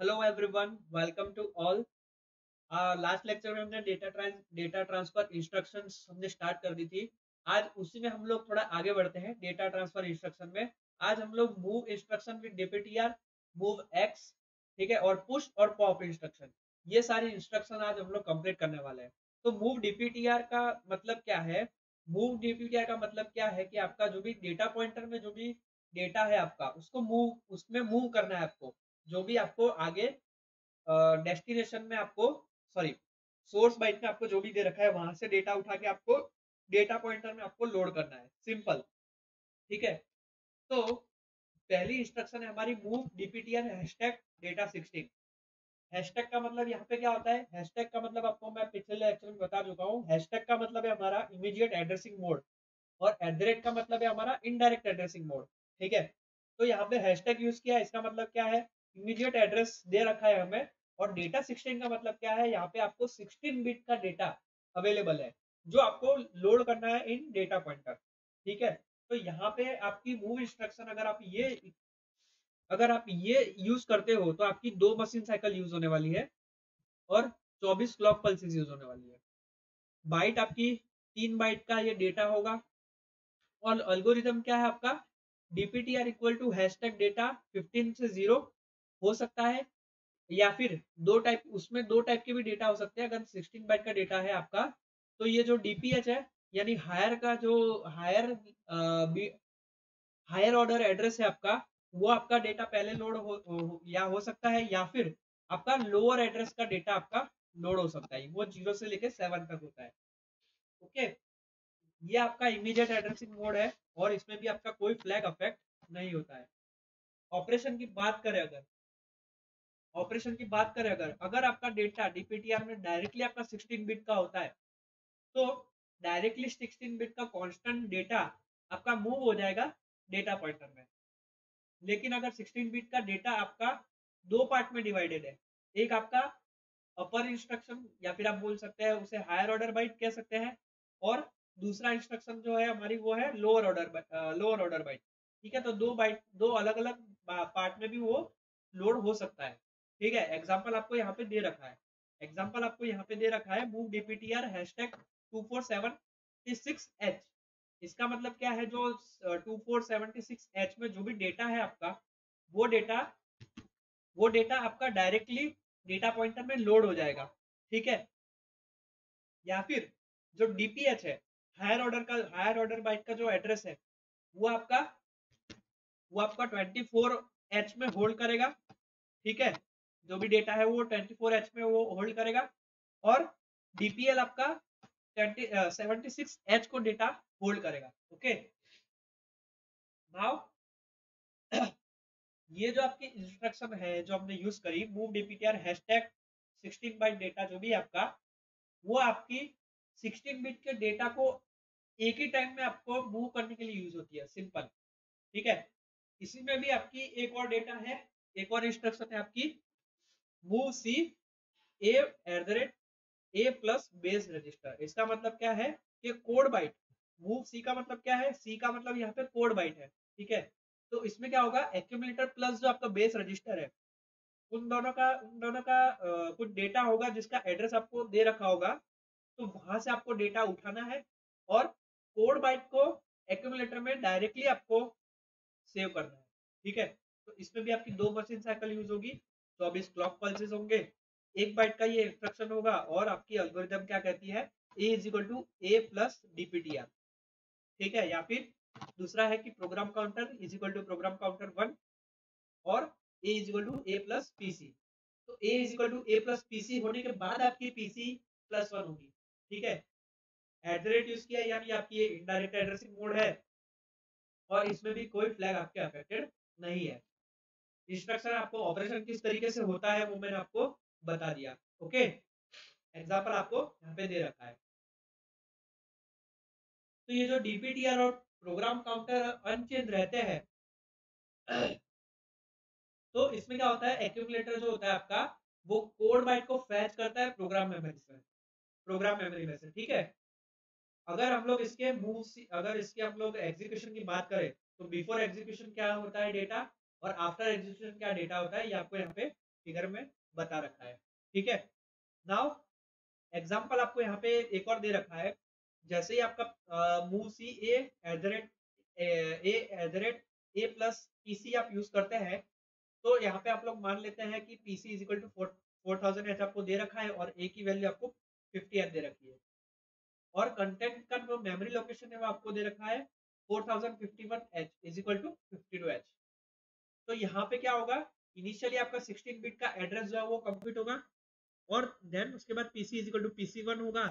Hello everyone, welcome to all. Last lecture में हमने data transfer instructions हमने start कर दी थी। आज उसी में हम लोग थोड़ा आगे बढ़ते हैं डेटा ट्रांसफर इंस्ट्रक्शन में। आज हम लोग move instruction with DPTR, move x, ठीक है, और पुश और पॉप इंस्ट्रक्शन, ये सारी इंस्ट्रक्शन आज हम लोग कंप्लीट करने वाले हैं। तो मूव डीपीटीआर का मतलब क्या है? मूव डीपीटीआर का मतलब क्या है कि आपका जो भी डेटा पॉइंटर में जो भी डेटा है आपका, उसको मूव उसमें मूव करना है आपको। जो भी आपको आगे डेस्टिनेशन में आपको, सॉरी, सोर्स बाइट में आपको जो भी दे रखा है वहां से डेटा उठा के आपको डेटा पॉइंटर में आपको लोड करना है, सिंपल। ठीक है। तो पहली इंस्ट्रक्शन है हमारी move DPTR hashtag data 16। Hashtag का मतलब यहाँ पे क्या होता है? हैशटैग का मतलब आपको मैं पिछले लेक्चर में बता चुका हूँ। हैशटैग का मतलब है हमारा इमीडिएट एड्रेसिंग मोड, और एट द रेट का मतलब है हमारा इनडायरेक्ट एड्रेसिंग मोड। ठीक है। तो यहाँ पे हैशटैग यूज किया है, इसका मतलब क्या है? इमीडिएट एड्रेस दे रखा है हमें। और डेटा 16 का मतलब क्या है? यहाँ पे आपको 16 बिट का डेटा अवेलेबल है जो आपको लोड करना है इन डेटा पॉइंटर। ठीक है। तो यहाँ पे आपकी मूव इंस्ट्रक्शन अगर आप ये यूज करते हो तो आपकी 2 मशीन साइकिल यूज होने वाली है और 24 क्लॉक पल्सेस यूज होने वाली है। बाइट आपकी 3 बाइट का ये डेटा होगा। और अल्गोरिदम क्या है आपका? DPTR equal to hashtag data 15 से 0 हो सकता है, या फिर दो टाइप के भी डेटा हो सकते हैं। अगर 16 बाइट का डेटा है आपका, तो ये जो डीपीएच है, यानी हायर का जो हायर ऑर्डर एड्रेस है आपका, वो आपका डेटा पहले लोड या हो सकता है, या फिर आपका लोअर एड्रेस का डेटा आपका लोड हो सकता है। वो 0 से लेके 7 तक होता है। ओके। ये आपका इमीडिएट एड्रेसिंग मोड है, और इसमें भी आपका कोई फ्लैग अफेक्ट नहीं होता है। ऑपरेशन की बात करें अगर ऑपरेशन की बात करें अगर अगर आपका डेटा डीपीटीआर में डायरेक्टली आपका 16 बिट का होता है, तो डायरेक्टली 16 बिट का कांस्टेंट डेटा आपका मूव हो जाएगा डेटा पॉइंटर में। लेकिन अगर 16 बिट का डेटा आपका 2 पार्ट में डिवाइडेड है, एक आपका अपर इंस्ट्रक्शन, या फिर आप बोल सकते हैं उसे हायर ऑर्डर बाइट कह सकते हैं, और दूसरा इंस्ट्रक्शन जो है हमारी वो है लोअर ऑर्डर बाइट। ठीक है। तो 2 बाइट, 2 अलग अलग पार्ट में भी वो लोड हो सकता है। ठीक है। एग्जाम्पल आपको यहाँ पे दे रखा है मूव डीपीटीआर हैशटैग 2476H। इसका मतलब क्या है? जो 2476H में जो भी डेटा है आपका, वो डेटा वो डेटा आपका डायरेक्टली डेटा पॉइंटर में लोड हो जाएगा। ठीक है। या फिर जो डीपीएच है, हायर ऑर्डर बाइट का जो एड्रेस है, वो आपका वो आपका 24H में होल्ड करेगा। ठीक है। जो भी डेटा है वो 24H में वो होल्ड करेगा। और डीपीएल आपका 76H को डेटा होल्ड करेगा। ओके। नाउ ये जो आपकी इंस्ट्रक्शन है जो हमने यूज करी, move DPTR hashtag 16 byte data, जो भी आपका, वो आपकी 16 बिट के डेटा को एक ही टाइम में आपको मूव करने के लिए यूज होती है, सिंपल। ठीक है। इसी में भी आपकी एक और डेटा है, एक और इंस्ट्रक्शन है आपकी, मूव सी ए प्लस बेस रजिस्टर। इसका मतलब क्या है? कि कोड बाइट। मूव सी का मतलब क्या है? सी का मतलब यहाँ पे कोड बाइट है। ठीक है। तो इसमें क्या होगा? एक्यूमुलेटर प्लस जो आपका बेस रजिस्टर है, उन दोनों का कुछ डेटा होगा जिसका एड्रेस आपको दे रखा होगा। तो वहां से आपको डेटा उठाना है, और कोड बाइट को एक्यूमुलेटर में डायरेक्टली आपको सेव करना है। ठीक है। तो इसमें भी आपकी 2 मशीन साइकिल यूज होगी, 24 क्लॉक पल्सेस होंगे, 1 बाइट का ये इंस्ट्रक्शन होगा, और आपकी एल्गोरिथम क्या कहती है? A is equal to A plus DPTR. ठीक है। या फिर दूसरा है कि program counter is equal to program counter 1, और A is equal to A plus PC. तो A is equal to A plus PC होने के बाद आपकी पीसी प्लस 1 होगी। ठीक है। एट द रेट यूज किया, यानी आपकी ये इनडायरेक्ट एड्रेसिंग मोड है, और इसमें भी कोई फ्लैग आपके अफेक्टेड नहीं है। इंस्ट्रक्शन आपको ऑपरेशन किस तरीके से होता है वो मैंने आपको बता दिया। ओके। एग्जाम्पल आपको यहाँ पे दे रखा है। तो ये जो डीपीटीआर और प्रोग्राम काउंटर अनचेंज रहते हैं, तो इसमें क्या होता है? एक्यूमुलेटर जो होता है आपका, वो कोड बाइट को फैच करता है प्रोग्राम मेमोरी में से। ठीक है। अगर इसके हम लोग एग्जीक्यूशन की बात करें, तो बिफोर एग्जीक्यूशन क्या होता है डेटा, और आफ्टर एग्जीक्यूशन क्या डेटा होता है, ये आपको यहाँ पे फिगर में बता रखा है। ठीक है, नाउ एग्जाम्पल आपको यहाँ पे एक और दे रखा है। जैसे ही आपका मूव सी ए प्लस पीसी आप यूज करते हैं, तो यहाँ पे आप लोग मान लेते हैं कि PC is equal to 4000 H आपको दे रखा है और ए की वैल्यू आपको 50 एच दे रखी है, और कंटेंट का जो मेमोरी लोकेशन है वो आपको दे रखा है 4051 H is equal to 52 H. तो यहाँ पे क्या होगा, इनिशियली आपका 16 बिट का एड्रेस जो है वो कंप्लीट होगा, और देन उसके बाद पीसी इज इक्वल टू पीसी1 होगा।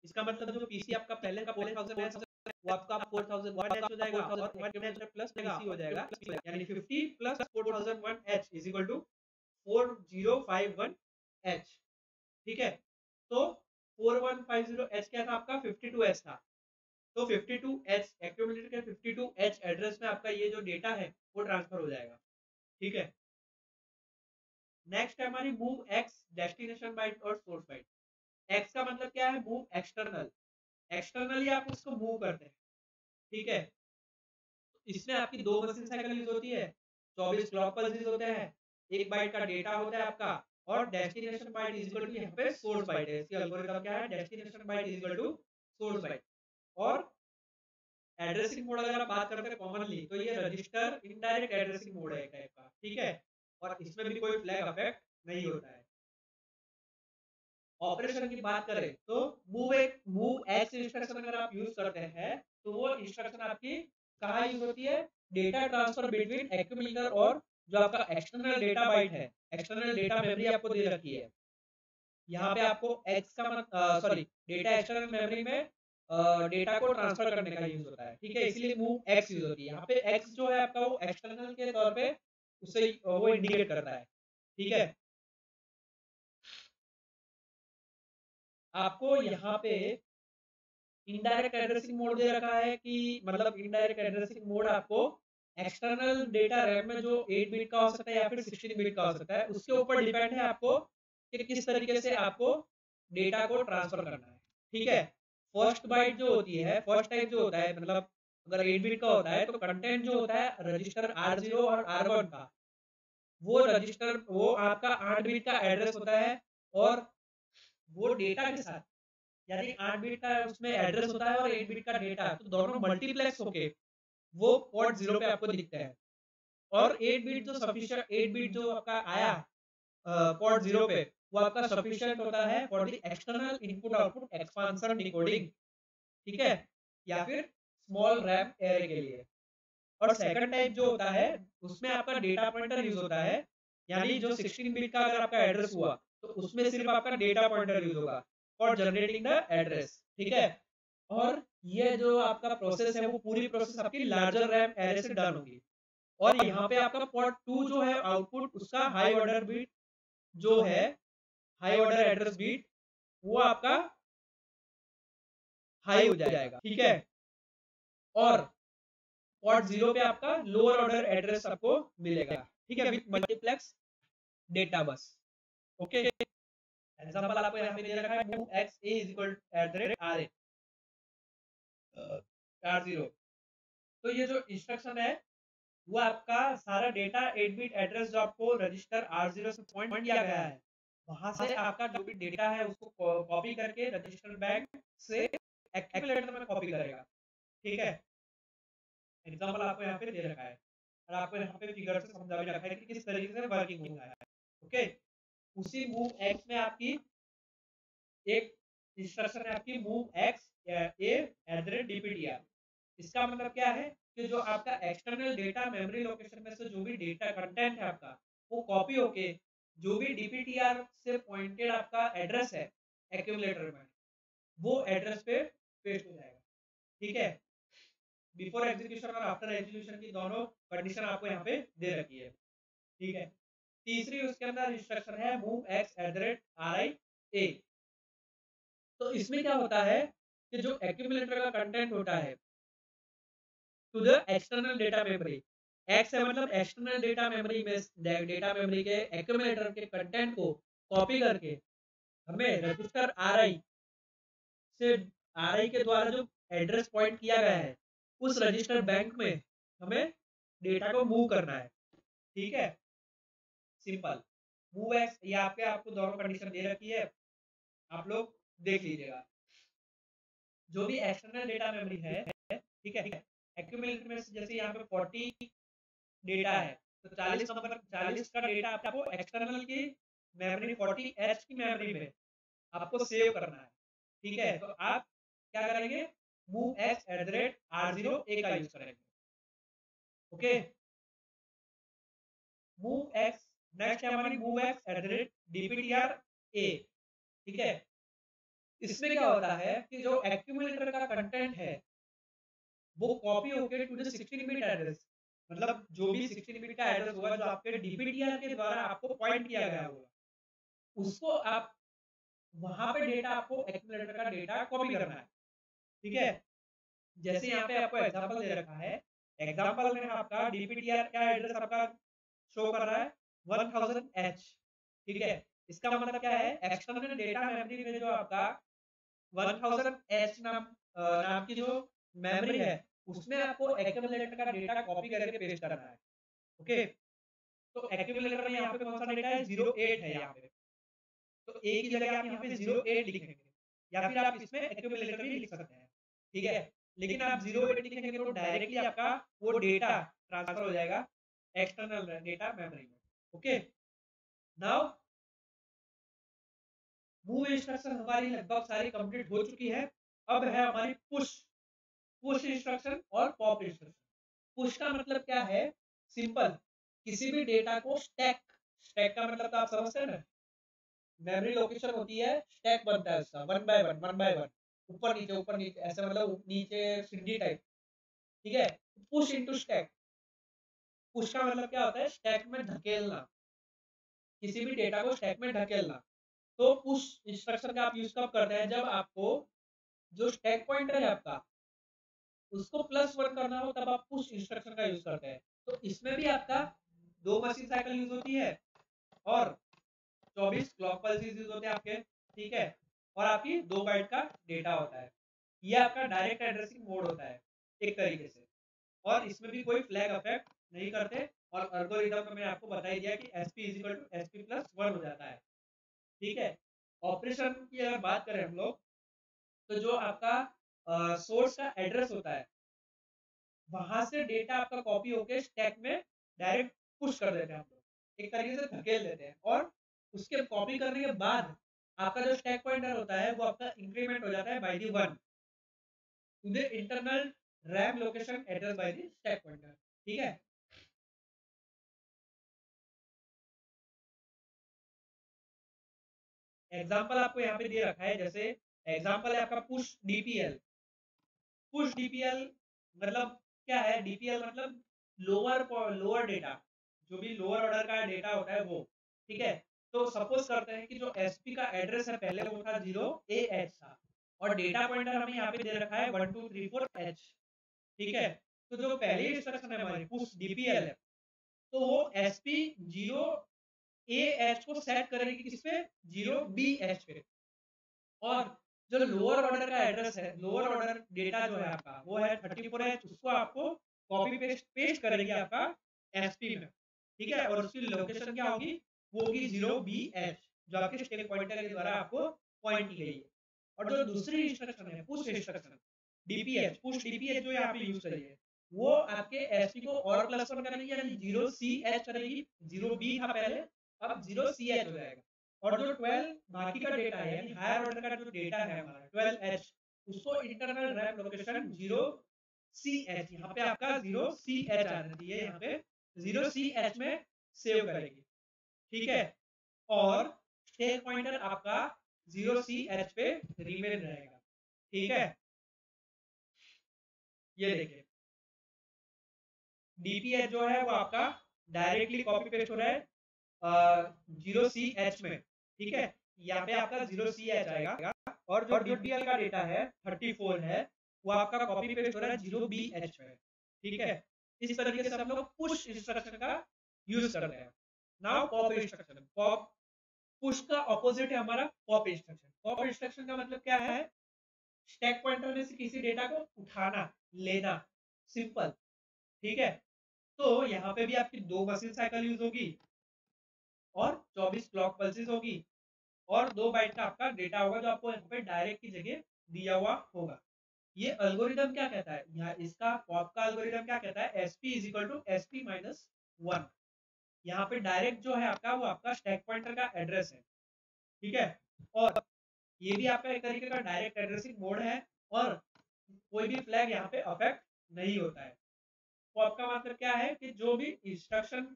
इसका मतलब जो पीसी आपका पहले का 4000 एच वो आपका 4001 एच हो जाएगा, और 1 प्लस पीसी हो जाएगा, यानी 50 plus 4001 H is equal to 4051 H. ठीक है, तो 4150 एच क्या था आपका, 52 एच था। तो 52 एच एक्यूमुलेटर के 52 एच एड्रेस में आपका ये जो डेटा है वो ट्रांसफर हो जाएगा। ठीक है, नेक्स्ट है हमारी मूव एक्स डेस्टिनेशन बाइट और सोर्स बाइट। एक्स का मतलब क्या है, मूव एक्सटर्नल, एक्सटर्नली आप उसको मूव करते हैं। ठीक है, इसमें आपकी दो मशीन साइकिल यूज होती है, 24 क्लॉक पल्स यूज होते हैं, 1 बाइट का डेटा होता है आपका, और destination byte is equal to यहाँ पे सोर्स बाइट है। इसकी एल्गोरिथम क्या है, destination byte is equal to source byte. और एड्रेसिंग मोड अगर आप बात करते हैं कॉमनली, तो ये रजिस्टर इनडायरेक्ट एड्रेसिंग मोड है एक टाइप का। ठीक है, और इसमें भी कोई फ्लैग इफेक्ट नहीं होता है। ऑपरेशन की बात करें तो मूव एक्स इंस्ट्रक्शन अगर आप यूज करते हैं, तो वो इंस्ट्रक्शन आपकी कहाँ यूज होती है, डेटा ट्रांसफर बिटवीन एक्यूमुलेटर और जो आपका एक्सटर्नल डेटा बाइट है, एक्सटर्नल डेटा मेमोरी आपको दे रखी है। यहाँ पे आपको एक्स का सॉरी डेटा एक्सटर्नल मेमोरी में डेटा को ट्रांसफर करने का यूज होता है। ठीक है, इसलिए मूव एक्स यूज होती है। यहाँ पे एक्स जो है आपका वो एक्सटर्नल के तौर पे उसे वो इंडिकेट करता है। ठीक है, आपको यहाँ पे इनडायरेक्ट एड्रेसिंग मोड दे रखा है कि मतलब इनडायरेक्ट एड्रेसिंग मोड आपको एक्सटर्नल डेटा रैम में जो 8 बिट का हो सकता है या फिर 16 बिट का हो सकता है, उसके ऊपर डिपेंड है आपको कि किस तरीके से आपको डेटा को ट्रांसफर करना है। ठीक है, फर्स्ट बाइट जो होती है, फर्स्ट टाइप जो होता है, मतलब अगर 8 बिट का होता है तो कंटेंट जो होता है रजिस्टर R0 और R1 का, वो रजिस्टर वो आपका 8 बिट का एड्रेस होता है, और वो डेटा के साथ, यानी 8 बिट का उसमें एड्रेस होता है और 8 बिट का डेटा, तो दोनों मल्टीप्लेक्स होके वो पोर्ट 0 पे आपको दिखता है। और 8 बिट जो सफिशिएंट 8 बिट जो आपका आया पोर्ट 0 पे, वो आपका सफिशिएंट होता है for the external input output expansion decoding. ठीक है, या फिर स्मॉल रैम एरे के लिए। और सेकंड टाइप जो होता है, उसमें आपका डेटा पॉइंटर यूज होता है, यानी जो 16 बिट का अगर आपका एड्रेस हुआ तो उसमें सिर्फ आपका डेटा पॉइंटर यूज होगा फॉर जनरेटिंग द एड्रेस। ठीक है, और ये जो आपका प्रोसेस है वो पूरी प्रोसेस आपकी लार्जर रैम एरे से डन होगी। और यहाँ पे आपका पोर्ट 2 जो है आउटपुट, उसका हाई ऑर्डर बीट जो है, हाई ऑर्डर एड्रेस बीट, वो आपका हाई हो जाएगा। ठीक है, और पोर्ट 0 पे आपका लोअर ऑर्डर एड्रेस आपको मिलेगा। ठीक है, with multiplex data bus. Okay, example आपको यहाँ पे दे रखा है move x A is equal @RA R0। तो ये जो इंस्ट्रक्शन है वो आपका सारा डेटा 8 बिट एड्रेस जो आपको रजिस्टर R0 से पॉइंट किया गया है, वहां से आपका जो भी डेटा है उसको कॉपी करके रजिस्टर बैंक से एक्यूमुलेटर में कॉपी करेगा। ठीक है, एग्जांपल आपको यहाँ पे दे रखा है, और आपको यहाँ पे फिगर से समझा भी रखा है कि किस तरीके से वर्किंग होता है। ओके, उसी मूव एक्स में आपकी एक इंस्ट्रक्शन है आपकी मूव एक्स a@dptr। इसका मतलब क्या है कि जो आपका एक्सटर्नल डेटा मेमोरी लोकेशन में से जो भी डेटा कंटेंट है आपका, वो कॉपी होके जो भी डीपीटीआर से पॉइंटेड आपका एड्रेस है एक्यूमुलेटर में, वो एड्रेस पे पेस्ट हो जाएगा। ठीक है, बिफोर एग्जीक्यूशन और आफ्टर एग्जीक्यूशन की दोनों कंडीशन आपको यहाँ पे दे रखी है। ठीक है, तीसरी उसके अंदर इंस्ट्रक्शन है मूव x@RI A। तो इसमें क्या होता है कि जो एक्यूमुलेटर का कंटेंट होता है to the external data memory, X है मतलब एक्सटर्नल डेटा मेमोरी में, डेटा मेमोरी के एक्यूमुलेटर के कंटेंट को कॉपी करके हमें रजिस्टर RI से, RI के द्वारा जो एड्रेस पॉइंट किया गया है उस रजिस्टर बैंक में हमें डेटा को मूव करना है। ठीक है, सिंपल। मूव एक्स, ये आपको दोनों कंडीशन दे रखी है, आप लोग देख लीजिएगा। जो भी एक्सटर्नल डेटा मेमोरी है, ठीक है, एक्यूमुलेटर में जैसे यहाँ पे 40 डेटा है, तो 40 का डेटा आपको एक्सटर्नल की मेमोरी 40 एच की मेमोरी में आपको सेव करना है। ठीक है, तो आप क्या करेंगे, move x at the rate R0 A का यूज करेंगे। ओके, मूव एक्स, नेक्स्ट है हमारी move x at the rate DPTR A। ठीक है, इसमें क्या होता है कि जो एक्यूमुलेटर का कंटेंट है वो कॉपी होके टू द 16 बिट एड्रेस, मतलब जो भी 16 बिट का एड्रेस होगा जो आपके DPTR के द्वारा आपको पॉइंट किया गया होगा, उसको आप वहां पे डेटा आपको एक्यूमुलेटर का डेटा कॉपी करना है। ठीक है, जैसे यहाँ पे आपको एग्जांपल दे रखा है, एग्जांपल में आपका DPTR का एड्रेस आपका शो कर रहा है 1000H। ठीक है, इसका मतलब क्या है, एक्सटर्नल डेटा मेमोरी में जो आपका 1000H नाम की जो मेमोरी है उसमें आपको एक्यूमुलेटर का डेटा कॉपी करके पेस्ट करना है। ओके, तो एक्यूमुलेटर में यहाँ पे कौन सा डेटा है, 08 है यहाँ पे, तो ए की जगह आप यहाँ पे 08 लिखेंगे, या फिर आप इसमें एक्यूमुलेटर भी लिख सकते हैं। ठीक है, लेकिन आप 08 लिखेंगे तो डायरेक्टली आपका वो डेटा ट्रांसफर हो जाएगा एक्सटर्नल डेटा मेमोरी में। ओके, नाउ मूव इंस्ट्रक्शन हमारी लगभग सारी कंप्लीट हो चुकी है। अब है हमारी पुश, पुश इंस्ट्रक्शन और पॉप इंस्ट्रक्शन। पुश का मतलब क्या है, सिंपल, किसी भी डेटा को स्टैक, स्टैक का मतलब तो आप समझते हैं ना, मेमोरी लोकेशन होती है, स्टैक बनता है उसका वन बाय वन, ऊपर नीचे ऐसे, मतलब नीचे सीढ़ी टाइप। ठीक है, पुश इनटू स्टैक, पुश का मतलब क्या होता है, स्टैक में धकेलना, किसी भी डेटा को स्टैक में धकेलना। तो पुश इंस्ट्रक्शन का आप यूज कब करते हैं, जब आपको जो स्टैक पॉइंटर है आपका उसको +1 करना हो तब आप पुश इंस्ट्रक्शन का यूज करते हैं। तो इसमें भी आपका 2 मशीन साइकिल यूज होती है और 24 क्लॉक पल्सेस यूज होते हैं आपके। ठीक है, और आपकी 2 बाइट का डेटा होता है। ये आपका डायरेक्ट एड्रेसिंग मोड होता है एक तरीके से, और इसमें भी कोई फ्लैग अफेक्ट नहीं करते। और एल्गोरिथम में मैंने आपको बता ही दिया कि SP = SP+1 हो जाता है। ठीक है, ऑपरेशन की अगर बात करें हम लोग, तो जो आपका सोर्स का एड्रेस होता है वहां से डेटा आपका कॉपी होके स्टैक में डायरेक्ट पुश कर देते हैं हम लोग, एक तरीके से धकेल देते हैं, और उसके कॉपी करने के बाद आपका जो स्टैक पॉइंटर होता है वो आपका इंक्रीमेंट हो जाता है by the 1 to the internal RAM location address by the stack pointer. ठीक है, एग्जांपल आपको यहाँ पे दे रखा है, जैसे एग्जांपल है आपका पुश डीपीएल मतलब क्या है, डीपीएल मतलब लोअर डेटा, जो भी लोअर ऑर्डर का डेटा होता है वो। ठीक है, तो सपोज करते हैं कि जो एसपी का एड्रेस है पहले वो था 0AH था, और डेटा पॉइंटर हमें यहाँ पे दे रखा है 1234H। ठीक है, तो जो पहली इंस्ट्रक्शन है हमारी पुश डीपीएल है, तो वो एसपी 0AH को सेट करेगी किस पे, 0BH पे, और जो लोअर ऑर्डर का एड्रेस है, लोअर ऑर्डर डेटा जो है आपका वो है 34H, उसको आपको कॉपी पेस्ट पेस्ट करेगी आपका एसपी में। ठीक है, और उसकी लोकेशन क्या होगी, वो होगी 0BH, जो आपके स्टैक पॉइंटर के द्वारा आपको पॉइंट की गई है। और जो दूसरी इंस्ट्रक्शन है push instruction DPH, push DPH जो यहाँ पे यूज करी है, वो आपके एसपी को और +1 करेगी, यानी 0CH करेगी। 0B था पहले, अब 0CH हो जाएगा। और जो 12 बाकी का डेटा है, यानी हायर ऑर्डर का जो डेटा है हमारा 12H, उसको इंटरनल रैम लोकेशन 0CH, यहाँ पे आपका 0CH आना चाहिए, यहाँ पे 0CH में सेव करेगी। ठीक है, और स्टैक पॉइंटर आपका 0CH पे रिमेन रहेगा। ठीक है, ये देखिए डीपीएच जो है वो आपका डायरेक्टली कॉपी पेस्ट हो रहा है 0CH में। ठीक है, यहाँ पे आपका 0CH आएगा, और जो डीपीएल का डेटा है 34 है वो आपका कॉपी पेस्ट हो रहा है 0BH में। ठीक है, इस तरीके से हम लोग पुश इंस्ट्रक्शन का यूज करते हैं। Now pop instruction, pop, push का ऑपोजिट है हमारा पॉप इंस्ट्रक्शन। पॉप इंस्ट्रक्शन का मतलब क्या है, स्टैक पॉइंटर में से किसी डेटा को उठाना, लेना, सिंपल। ठीक है, तो यहाँ पे भी आपकी 2 मशीन साइकिल यूज होगी, और 24 क्लॉक पल्सेस होगी और 2 बाइट का आपका डेटा होगा जो आपको यहाँ पे डायरेक्ट की जगह दिया हुआ होगा। ये एल्गोरिदम क्या कहता है, यहाँ इसका पॉप का एल्गोरिदम क्या कहता है, SP is equal to SP minus 1। यहाँ पे डायरेक्ट जो है आपका वो आपका स्टैक पॉइंटर का एड्रेस है, ठीक है। और ये भी आपका एक तरीके का डायरेक्ट एड्रेसिंग मोड है और कोई भी फ्लैग यहाँ पे अफेक्ट नहीं होता है। पॉप का मतलब क्या है कि जो भी इंस्ट्रक्शन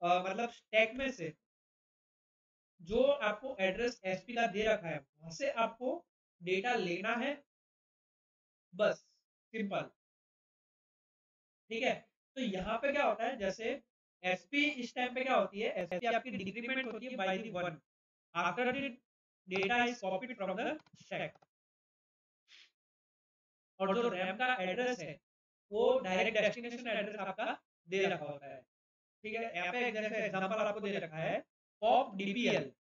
मतलब स्टैक में से जो आपको एड्रेस एसपी का दे रखा है वहां से आपको डेटा लेना है, बस सिंपल, ठीक है। तो यहाँ पे क्या होता है, जैसे एसपी इस टाइम पे क्या होती है, एसपी आपकी डिक्रीमेंट होती है by the 1 after the data is copied from the stack. और जो रैम का एड्रेस है वो डायरेक्ट डेस्टिनेशन एड्रेस आपका दे रखा होता है, ठीक है। यहाँ पे जैसे एग्जांपल आपको दे रखा है पॉप डीपीएल,